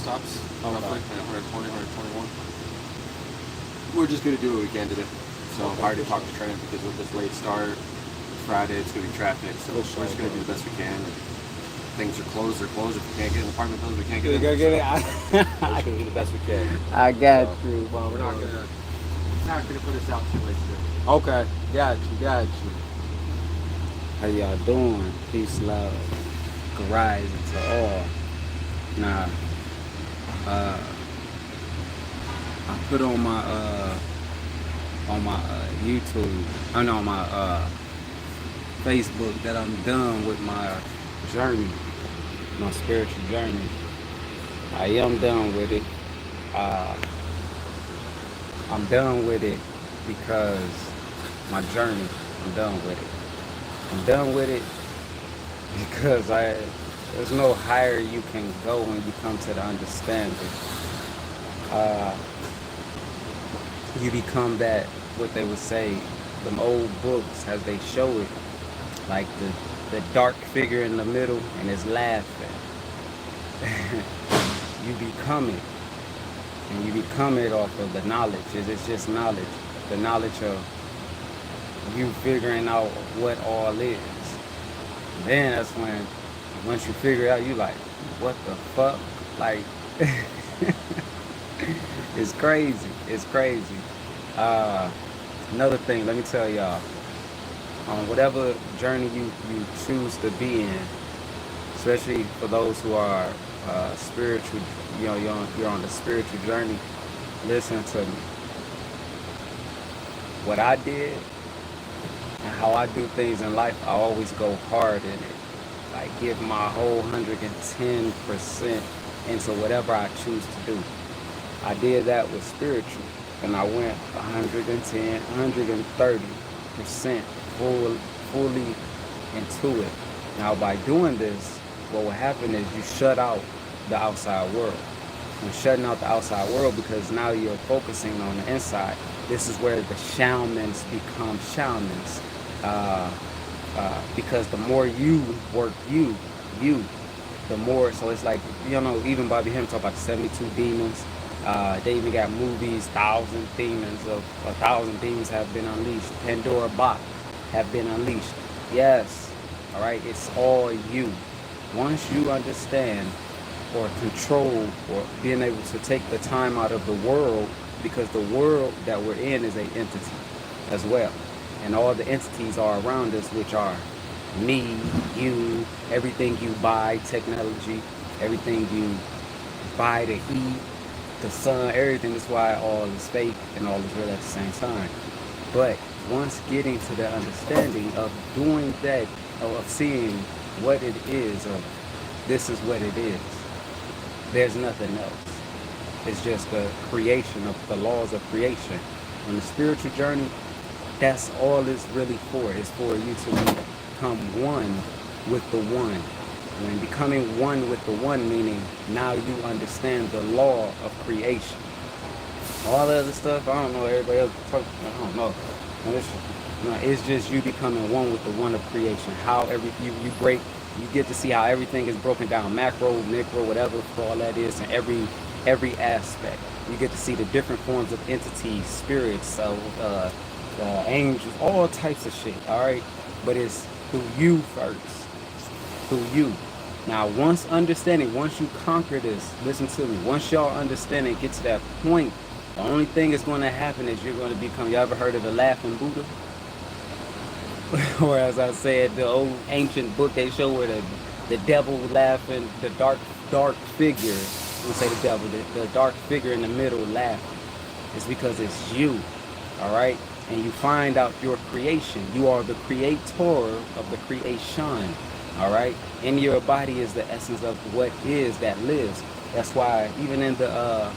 stops, roughly, 120, 121. We're just going to do what we can today. So Okay. I already talked to Trent because with this late start, Friday, it's going to be traffic. So we're just going to do the best we can. Things are closed, they're closed. If we can't get an apartment building, we can't get You in. gotta get it. We're just going to do the best we can. I got So, you. we're not gonna put us out too late today. Okay, got you. How y'all doing? Peace, love, rise to all. Nah, I put on my YouTube, I know on my Facebook that I'm done with my journey, my spiritual journey. I am done with it. I'm done with it because my journey, I'm done with it. I'm done with it because there's no higher you can go when you come to the understanding. You become that, what they would say, them old books as they show it, like the dark figure in the middle and it's laughing. You become it. And you become it off of the knowledge. It's just knowledge. The knowledge of you figuring out what all is. Then that's when, once you figure it out, you like, what the fuck? Like, it's crazy. It's crazy. Another thing, let me tell y'all, on whatever journey you choose to be in, especially for those who are spiritual, you're on the spiritual journey, listen to me. What I did and how I do things in life, I always go hard in it. Like give my whole 110% into whatever I choose to do. I did that with spiritual, and I went 110, 130% fully into it. Now by doing this, what will happen is you shut out the outside world. And shutting out the outside world because now you're focusing on the inside. This is where the shamans become shamans. Because the more you work you, the more, so it's like, even Bobby Hemmitt talk about 72 demons. They even got movies, 1,000 demons of 1,000 demons have been unleashed. Pandora box have been unleashed. Yes, all right, it's all you. Once you understand or control or being able to take the time out of the world, because the world that we're in is an entity as well. And all the entities are around us, which are me, you, everything you buy, technology, everything you buy to eat, the sun, everything. That's why all is fake and all is real at the same time. But once getting to the understanding of doing that, of seeing what it is, or this is what it is, there's nothing else. It's just the creation of the laws of creation. On the spiritual journey, that's all it's really for. It's for you to become one with the one. When becoming one with the one, meaning now you understand the law of creation. All the other stuff, I don't know, everybody else, I don't know. It's just you becoming one with the one of creation. How you get to see how everything is broken down, macro, micro, whatever all that is, in every aspect. You get to see the different forms of entities, spirits, angels, all types of shit, all right? But it's through you first, through you. Now, once you conquer this, listen to me, once y'all understand and get to that point, the only thing that's going to happen is you're going to become, you ever heard of the laughing Buddha? Or as I said, the old ancient book they show where the devil laughing, the dark figure, I would say the devil, the dark figure in the middle laughing. It's because it's you, all right? And you find out your creation. You are the creator of the creation, all right? In your body is the essence of what is that lives. That's why even in the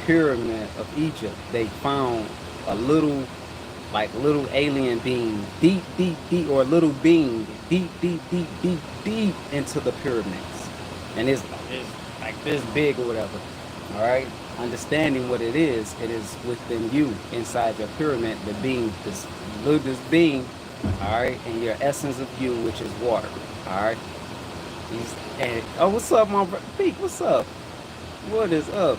pyramid of Egypt, they found a little alien being deep, or a little being deep into the pyramids. And it's like this big or whatever, all right? Understanding what it is within you, inside your pyramid, the being, this being, all right, and your essence of you, which is water, all right? And oh, what's up, my brother? Peak, what's up? What is up?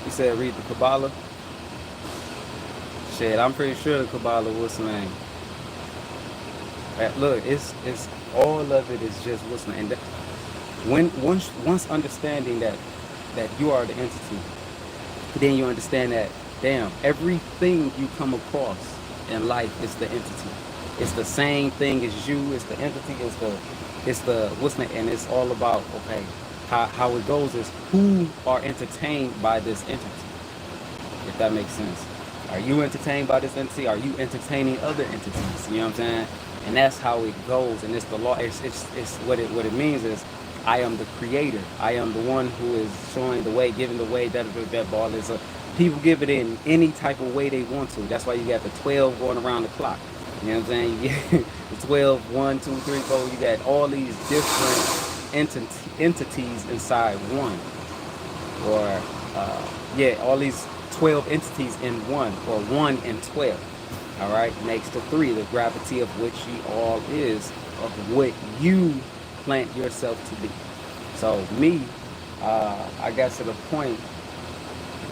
You said read the Kabbalah. Shit, I'm pretty sure the Kabbalah what's the name. Look, it's all of it is just what's the name. When once understanding that you are the entity, then you understand that damn everything you come across in life is the entity. It's the same thing as you. It's the entity. It's the what's the, and it's all about okay. How it goes is who are entertained by this entity. If that makes sense. Are you entertained by this entity? Are you entertaining other entities? You know what I'm saying? And that's how it goes. And it's the law. It's what it means is I am the creator. I am the one who is showing the way, giving the way. That ball is a. People give it in any type of way they want to. That's why you got the 12 going around the clock. You know what I'm saying? You get the 12, 1, 2, 3, 4. You got all these different entities inside one. Or yeah, all these 12 entities in one, or 1 and 12. All right, makes the 3, the gravity of which ye all is of what you plant yourself to be. So me, I got to the point.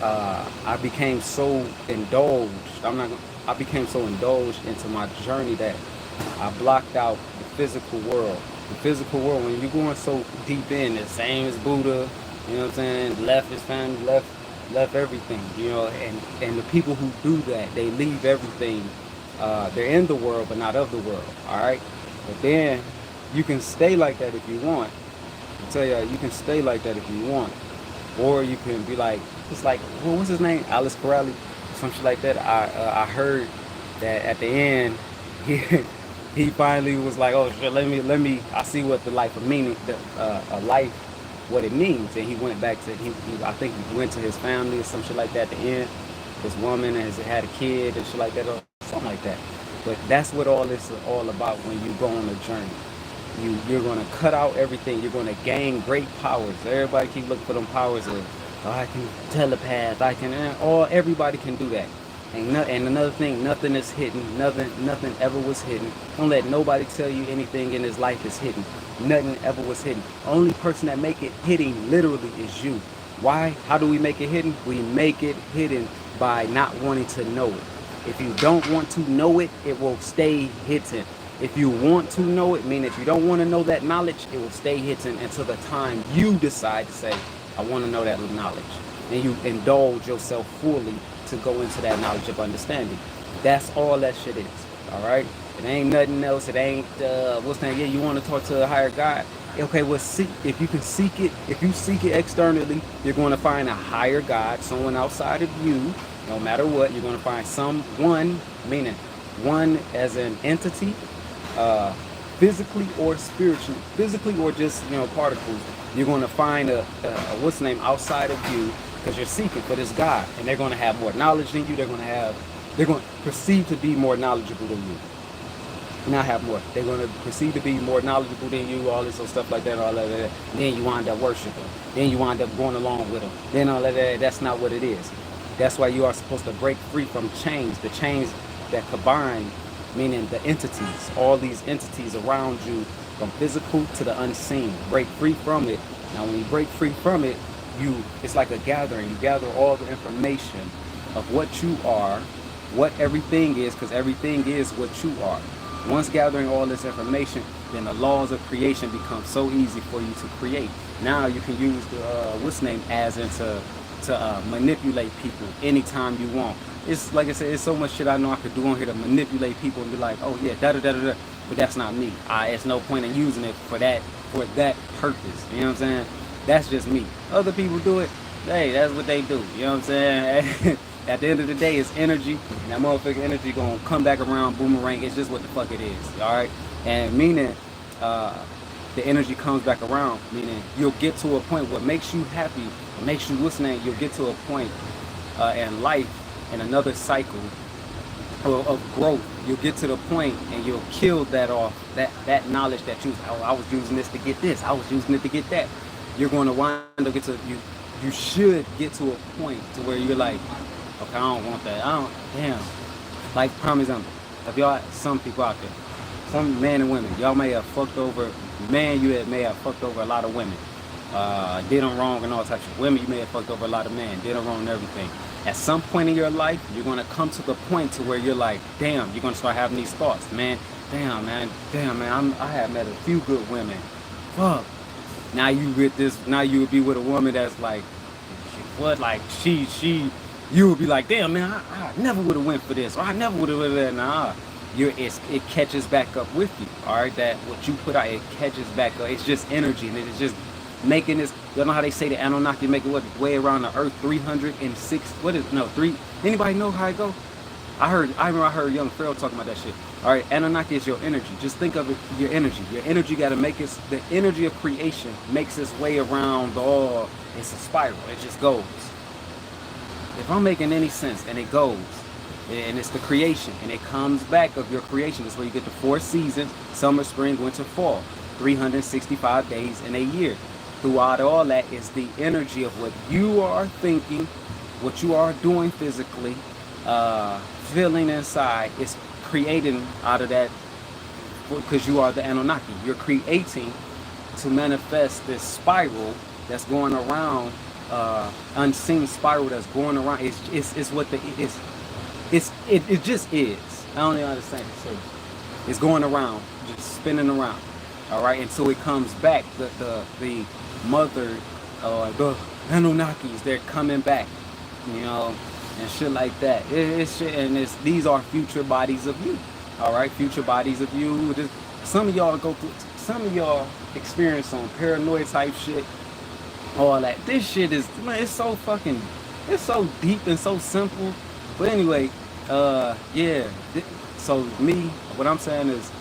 I became so indulged. I became so indulged into my journey that I blocked out the physical world. The physical world, when you're going so deep in, the same as Buddha. You know what I'm saying? Left his family, left everything. You know, and the people who do that, they leave everything. They're in the world, but not of the world. All right. But then you can stay like that if you want. I tell you, you can stay like that if you want, or you can be like, it's like, well, what's his name? Alice Corrali, some shit like that. I heard that at the end, he finally was like, oh shit, let me. I see what the life of meaning, a life, what it means, and he went back to I think he went to his family or some shit like that at the end. His woman had a kid and shit like that, or something like that. But that's what all this is all about when you go on a journey. You're going to cut out everything. You're going to gain great powers. Everybody keep looking for them powers of, oh, I can telepath. I can, everybody can do that. And another thing, nothing is hidden. Nothing ever was hidden. Don't let nobody tell you anything in this life is hidden. Nothing ever was hidden. Only person that make it hidden literally is you. Why? How do we make it hidden? We make it hidden by not wanting to know it. If you don't want to know it, it will stay hidden. If you want to know it, meaning if you don't want to know that knowledge, it will stay hidden until the time you decide to say, I want to know that knowledge. And you indulge yourself fully to go into that knowledge of understanding. That's all that shit is. All right? It ain't nothing else. It ain't, what's that? Yeah, you want to talk to a higher God? Okay, well, if you can seek it, if you seek it externally, you're going to find a higher God, someone outside of you. No matter what, you're going to find someone, meaning one as an entity, physically or spiritually, physically or just particles. You're going to find a what's the name outside of you because you're seeking for this God, and they're going to have more knowledge than you. They're going to perceive to be more knowledgeable than you. Not have more. They're going to perceive to be more knowledgeable than you. All this stuff like that, all that. Then you wind up worshiping. Then you wind up going along with them. Then all that. That's not what it is. That's why you are supposed to break free from chains. The chains that combine, meaning the entities, all these entities around you, from physical to the unseen. Break free from it. Now, when you break free from it, it's like a gathering. You gather all the information of what you are, what everything is, because everything is what you are. Once gathering all this information, then the laws of creation become so easy for you to create. Now you can use the as into to manipulate people anytime you want. It's like I said, it's so much shit I know I could do on here to manipulate people and be like, oh yeah, da-da-da-da-da. But that's not me. It's no point in using it for that purpose. You know what I'm saying? That's just me. Other people do it. Hey, that's what they do. You know what I'm saying? At the end of the day, it's energy. And that motherfucking energy gonna come back around, boomerang. It's just what the fuck it is. All right? And meaning, the energy comes back around. Meaning, you'll get to a point what makes you happy, what makes you listening. You'll get to a point in life, in another cycle of growth. You'll get to the point and you'll kill that off, that knowledge that I was using this to get this, I was using it to get that. You're going to wind up you should get to a point to where you're like, okay, I don't want that. Like, prime example, if y'all, some people out there, some men and women, y'all may have fucked over man, you may have fucked over a lot of women, did them wrong and all types of women. You may have fucked over a lot of men, did them wrong and everything. At some point in your life, you're gonna come to the point to where you're like, damn, you're gonna start having these thoughts, man. Damn, man. I have met a few good women. Fuck. Now you with this. Now you would be with a woman that's like, what? Like she. You would be like, damn, man. I never would have went for this, or I never would have went for that. Nah. It catches back up with you. All right, that what you put out, it catches back up. It's just energy, and it's just making this. You know how they say the Anunnaki make it what way around the Earth 306. What is no 3? Anybody know how it go? I remember I heard Young Pharaoh talking about that shit. All right, Anunnaki is your energy. Just think of it, your energy. Your energy got to make it. The energy of creation makes its way around all. It's a spiral. It just goes. If I'm making any sense, and it goes. And it's the creation, and it comes back of your creation. That's where you get the 4 seasons: summer, spring, winter, fall. 365 days in a year. Throughout all that is the energy of what you are thinking, what you are doing physically, feeling inside. Is creating out of that, because you are the Anunnaki. You're creating to manifest this spiral that's going around, unseen spiral that's going around. It's what the is. It just is. I don't even understand it. So it's going around, just spinning around. All right, until it comes back. The mother, the Anunnakis, they're coming back, you know, and shit like that. It's shit, and these are future bodies of you. All right, future bodies of you. Some of y'all go through. Some of y'all experience some paranoid type shit. All that. This shit is, man, it's so fucking, it's so deep and so simple. But anyway, yeah. So me, what I'm saying is,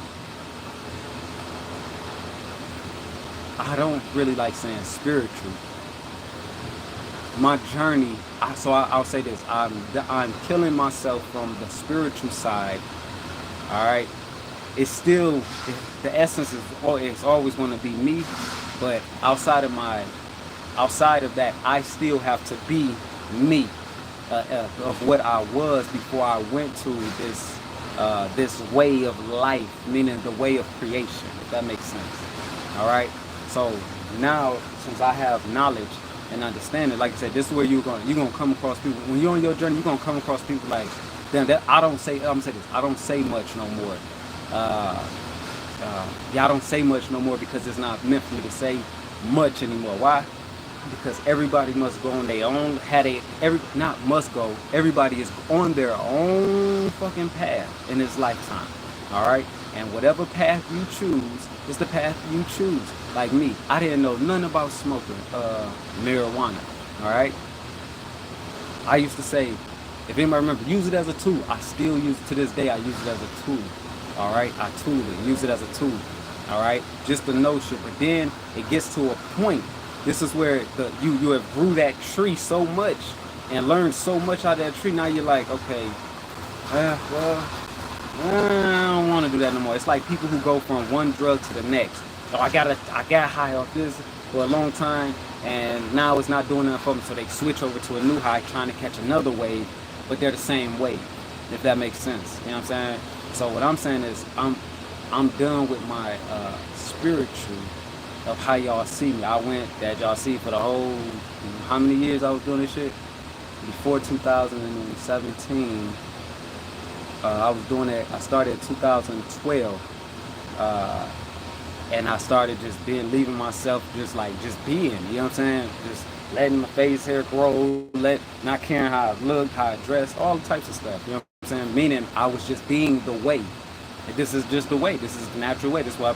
I don't really like saying spiritual. My journey, I'll say this: I'm killing myself from the spiritual side. All right, it's still the essence is it's always going to be me, but outside of that, I still have to be me. Of what I was before I went to this way of life, meaning the way of creation, if that makes sense. All right. So now, since I have knowledge and understanding, like I said, this is where you're gonna come across people. When you're on your journey, you're gonna come across people like, damn, that I'm gonna say this. I don't say much no more. I don't say much no more because it's not meant for me to say much anymore. Why? Because everybody must go on their own, everybody is on their own fucking path in this lifetime. All right? And whatever path you choose is the path you choose. Like me, I didn't know nothing about smoking marijuana. All right? I used to say, if anybody remember, use it as a tool. I still use it to this day. I use it as a tool. All right? I tool it, use it as a tool. All right? Just the notion. But then it gets to a point. This is where you have grew that tree so much and learned so much out of that tree. Now you're like, okay, well, I don't want to do that no more. It's like people who go from one drug to the next. Oh, I got high off this for a long time, and now it's not doing nothing for them, so they switch over to a new high, trying to catch another wave, but they're the same wave, if that makes sense. You know what I'm saying? So what I'm saying is, I'm done with my spiritual of how y'all see me. I went that y'all see for the whole, how many years I was doing this shit? Before 2017, I was doing it. I started in 2012, and I started just leaving myself just being, you know what I'm saying? Just letting my face hair grow, not caring how I look, how I dress, all types of stuff, you know what I'm saying? Meaning I was just being the way. And this is just the way. This is the natural way. That's why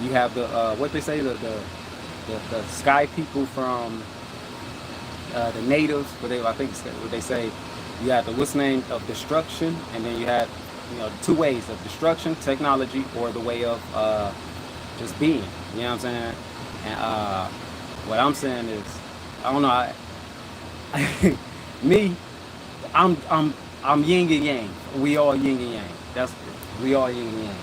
you have the what they say, the sky people from the natives, I think what they say, you have the what's name of destruction, and then you have, you know, 2 ways of destruction, technology, or the way of just being. You know what I'm saying? And what I'm saying is, I don't know. Me, I'm yin and yang. We all yin and yang. We all yin and yang.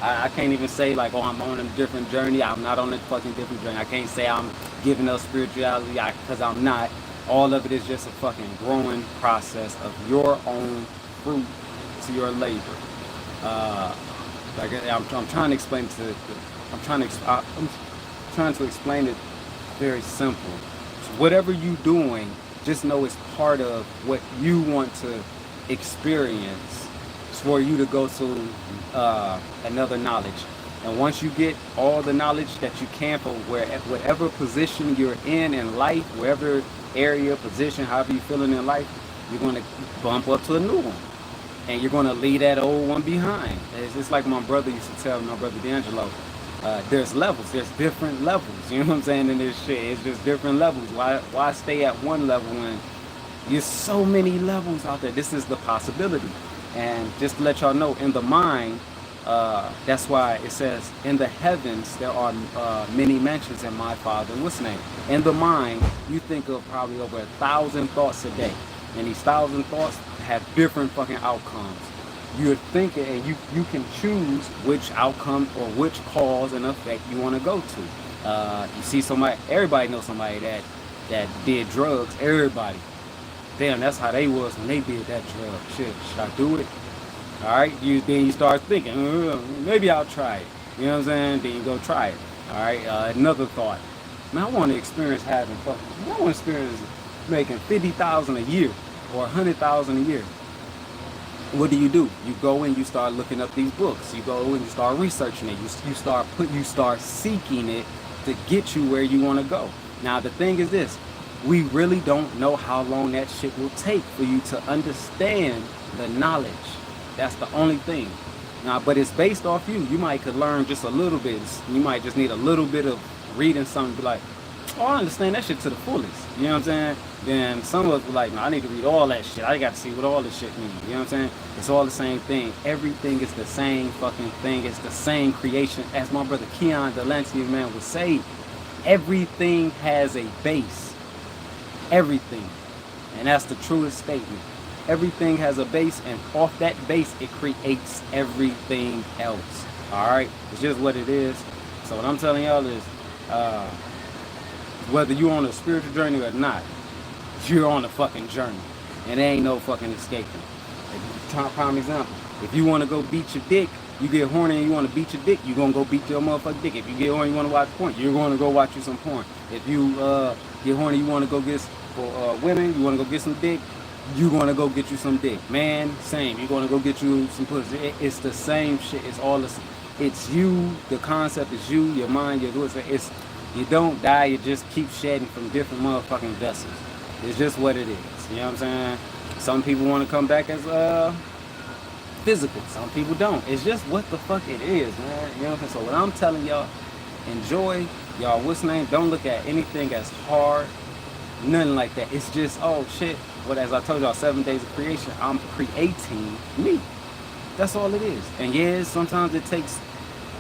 I can't even say like, oh, I'm on a different journey. I'm not on a fucking different journey. I can't say I'm giving up spirituality because I'm not. All of it is just a fucking growing process of your own fruit to your labor. I'm trying to explain to I'm trying to explain it very simple. So whatever you're doing, just know it's part of what you want to experience for you to go to another knowledge. And once you get all the knowledge that you can from whatever position you're in life, wherever area, position, however you're feeling in life, you're going to bump up to a new one. And you're going to leave that old one behind. It's just like my brother used to tell me, my brother D'Angelo, there's levels, there's different levels, you know what I'm saying, in this shit. It's just different levels. Why stay at one level when there's so many levels out there? This is the possibility. And just to let y'all know, in the mind, that's why it says, in the heavens, there are many mansions in my Father. What's his name? In the mind, you think of probably over 1,000 thoughts a day. And these 1,000 thoughts have different fucking outcomes. You're thinking, and you can choose which outcome or which cause and effect you want to go to. You see somebody, everybody knows somebody that did drugs. Everybody. Damn, that's how they was when they did that drug. Shit, should I do it? All right, then you start thinking, maybe I'll try it. You know what I'm saying? Then you go try it. All right, another thought. Man, I want to experience having fucking. I want to experience making 50,000 a year or 100,000 a year. What do? You go and you start looking up these books. You go and you start researching it. You start seeking it to get you where you want to go. Now the thing is this: we really don't know how long that shit will take for you to understand the knowledge. That's the only thing. Now, but it's based off you. You might could learn just a little bit. You might just need a little bit of reading something. Be like, oh, I understand that shit to the fullest. You know what I'm saying? Then some of us were like, no, I need to read all that shit. I got to see what all this shit means. You know what I'm saying? It's all the same thing. Everything is the same fucking thing. It's the same creation. As my brother Keon Delancey, man, would say, everything has a base. Everything. And that's the truest statement. Everything has a base, and off that base, it creates everything else. All right? It's just what it is. So what I'm telling y'all is, whether you're on a spiritual journey or not, you're on a fucking journey. And there ain't no fucking escaping. Prime example. If you want to go beat your dick, you get horny and you want to beat your dick, you're going to go beat your motherfucking dick. If you get horny, you want to watch porn, you're going to go watch you some porn. If you get horny, you want to go get, for women, you want to go get some dick, you're going to go get you some dick. Man, same. You're going to go get you some pussy. It's the same shit. It's all the same. It's you. The concept is you, your mind, your voice. It's, you don't die. You just keep shedding from different motherfucking vessels. It's just what it is. You know what I'm saying? Some people want to come back as physical. Some people don't. It's just what the fuck it is, man. You know what I'm saying? So what I'm telling y'all, enjoy. Y'all, what's name? Don't look at anything as hard. Nothing like that. It's just, oh shit. But as I told y'all, 7 days of creation, I'm creating me. That's all it is. And yeah, sometimes it takes,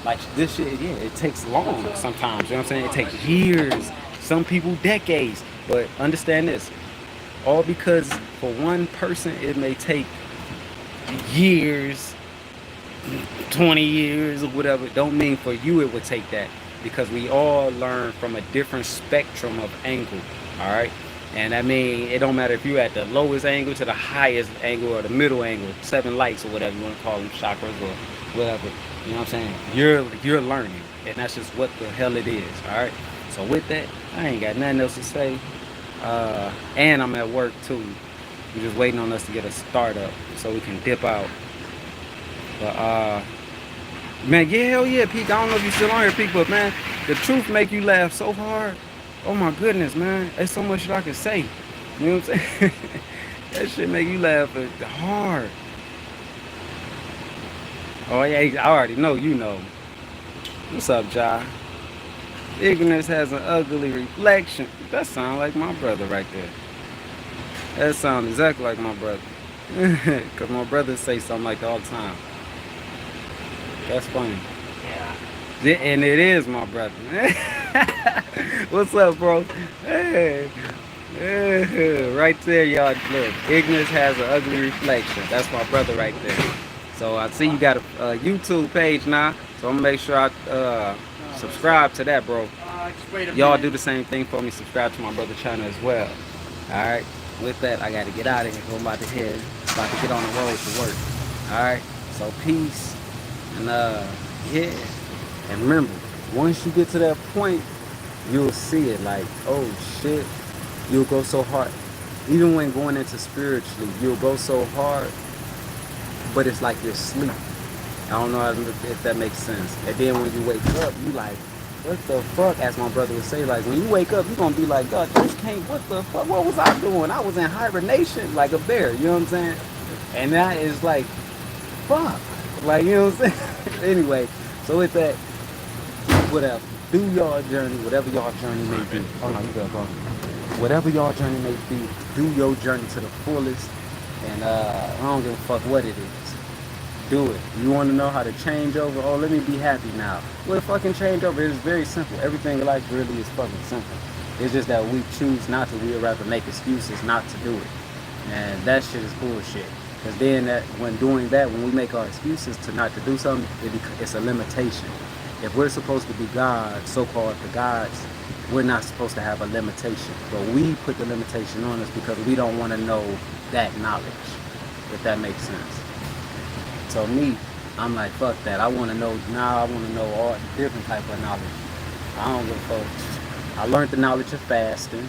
like this shit, yeah, it takes long sometimes. You know what I'm saying? It takes years. Some people decades. But understand this. All because for one person, it may take years, 20 years or whatever. Don't mean for you it would take that. Because we all learn from a different spectrum of angle. All right? And I mean, it don't matter if you're at the lowest angle to the highest angle or the middle angle, 7 lights or whatever you want to call them, chakras or whatever. You know what I'm saying? You're learning. And that's just what the hell it is. All right? So with that, I ain't got nothing else to say. And I'm at work too. We're just waiting on us to get a start up so we can dip out. But man, yeah, hell yeah, Peak. I don't know if you're still on here, Peak, but man, the truth make you laugh so hard. Oh my goodness, man. There's so much shit I can say. You know what I'm saying? That shit make you laugh hard. Oh yeah, I already know you know. What's up, Ja? Ignorance has an ugly reflection. That sounds like my brother right there. That sounds exactly like my brother. Because my brothers say something like that all the time. That's funny. Yeah. And it is my brother. What's up, bro? Hey. Right there, y'all. Look, ignorance has an ugly reflection. That's my brother right there. So I see you got a YouTube page now. So I'm going to make sure I subscribe to that, bro. Y'all do the same thing for me. Subscribe to my brother's channel as well. Alright. With that, I got to get out of here. I'm about to head. About to get on the road to work. Alright. So peace. And yeah. And remember, once you get to that point, you'll see it like, oh shit, you'll go so hard. Even when going into spiritually, you'll go so hard, but it's like you're asleep. I don't know if that makes sense. And then when you wake up, you like, what the fuck? As my brother would say, like when you wake up, you're gonna be like, God, this can't. What the fuck? What was I doing? I was in hibernation like a bear. You know what I'm saying? And that is like, fuck. Like you know what I'm saying? Anyway, so with that, whatever. Do your journey, whatever your journey may be. Oh no, you good, bro. Whatever your journey may be, do your journey to the fullest. And I don't give a fuck what it is. Do it. You want to know how to change over? Oh, let me be happy now. Well, fucking change over. It's very simple. Everything in life really is fucking simple. It's just that we choose not to. We'd rather make excuses not to do it. And that shit is bullshit. Because then when doing that, when we make our excuses to not to do something, it's a limitation. If we're supposed to be God, so-called the gods, we're not supposed to have a limitation. But we put the limitation on us because we don't want to know that knowledge, if that makes sense. So me, I'm like, fuck that. I want to know now. I want to know all different type of knowledge. I don't give a fuck. I learned the knowledge of fasting.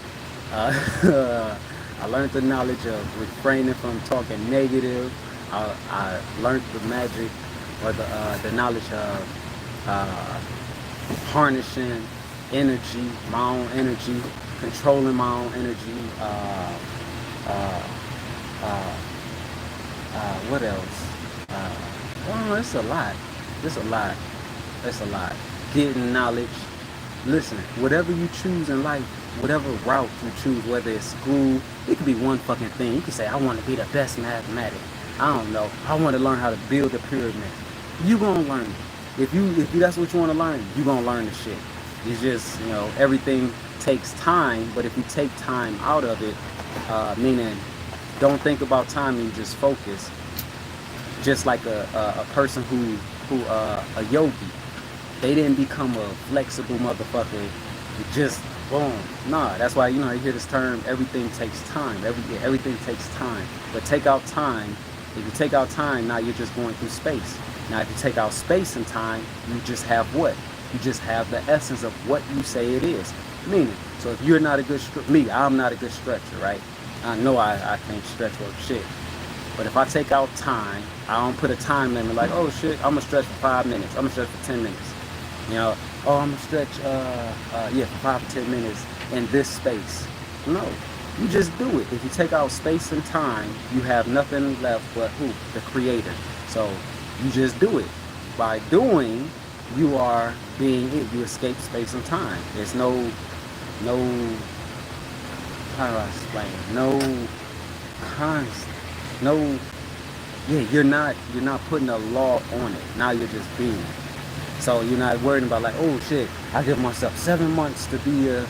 I learned the knowledge of refraining from talking negative. I learned the magic or the knowledge of harnessing energy, my own energy, controlling my own energy. What else? Oh, it's a lot. It's a lot. It's a lot. Getting knowledge. Listen, whatever you choose in life, whatever route you choose, whether it's school, it could be one fucking thing. You can say, I want to be the best mathematic. I don't know. I want to learn how to build a pyramid. You gonna learn it. If you that's what you want to learn, you gonna learn the shit. It's just, everything takes time, but if you take time out of it, meaning don't think about time and just focus. Just like a person who a yogi, they didn't become a flexible motherfucker. Just boom. Nah, that's why you hear this term. Everything takes time. Everything takes time. But take out time. If you take out time, now you're just going through space. Now, if you take out space and time, you just have what? You just have the essence of what you say it is. Meaning, so if you're not a good I'm not a good stretcher, right? I know I can't stretch worth shit. But if I take out time, I don't put a time limit like, oh shit, I'm gonna stretch for 5 minutes. I'm gonna stretch for 10 minutes. Oh, I'm gonna stretch, for 5 to 10 minutes in this space. No, you just do it. If you take out space and time, you have nothing left but who? The creator. So you just do it. By doing, you are being it. You escape space and time. There's no, how do I explain? No constant. No, you're not putting a law on it. Now you're just being. So you're not worrying about like, oh shit, I give myself 7 months to be a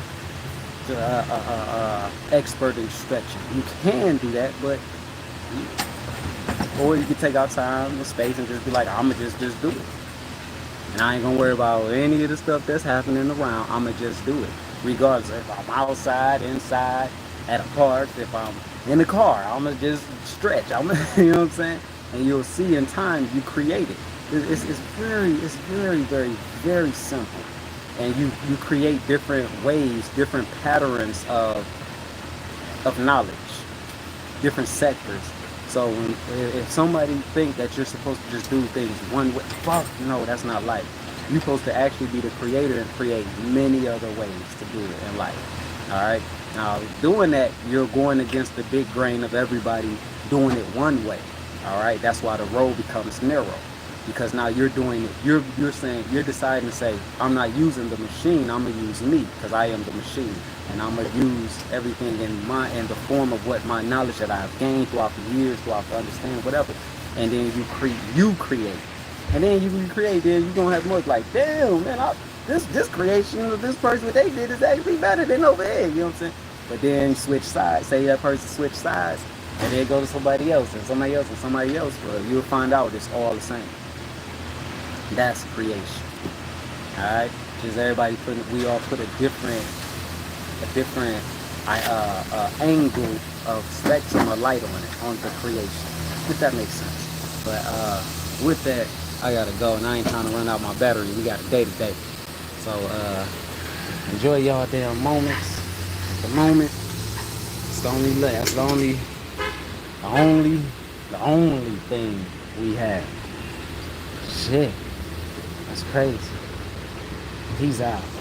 expert in stretching. You can do that, but or you can take out time and space and just be like, I'ma just do it. And I ain't gonna worry about any of the stuff that's happening around. I'ma just do it, regardless if I'm outside, inside, at a park, if I'm in the car, I'ma just stretch. You know what I'm saying? And you'll see in time you create it. It's very, very, very simple. And you create different ways, different patterns of knowledge, different sectors. So if somebody think that you're supposed to just do things one way, fuck no, that's not life. You're supposed to actually be the creator and create many other ways to do it in life. All right. Now, doing that, you're going against the big grain of everybody doing it one way. All right. That's why the road becomes narrow, because now you're doing it. You're saying, you're deciding to say, I'm not using the machine. I'm gonna use me, because I am the machine, and I'm gonna use everything in the form of what my knowledge that I've gained throughout the years, throughout the understanding, whatever. And then you create, and then you recreate. Then you're gonna have more like, damn man, this creation of this person, what they did is actually better than over here. You know what I'm saying? But then switch sides. Say that person switch sides, and then go to somebody else and somebody else and somebody else. Well, you'll find out it's all the same. That's creation. All right. Just everybody we all put a different angle of spectrum of light on it, on the creation. If that makes sense. But with that, I gotta go, and I ain't trying to run out my battery. We got a day today. So enjoy y'all damn moments. At the moment, it's the only that's the only thing we have. Shit. That's crazy. Peace out.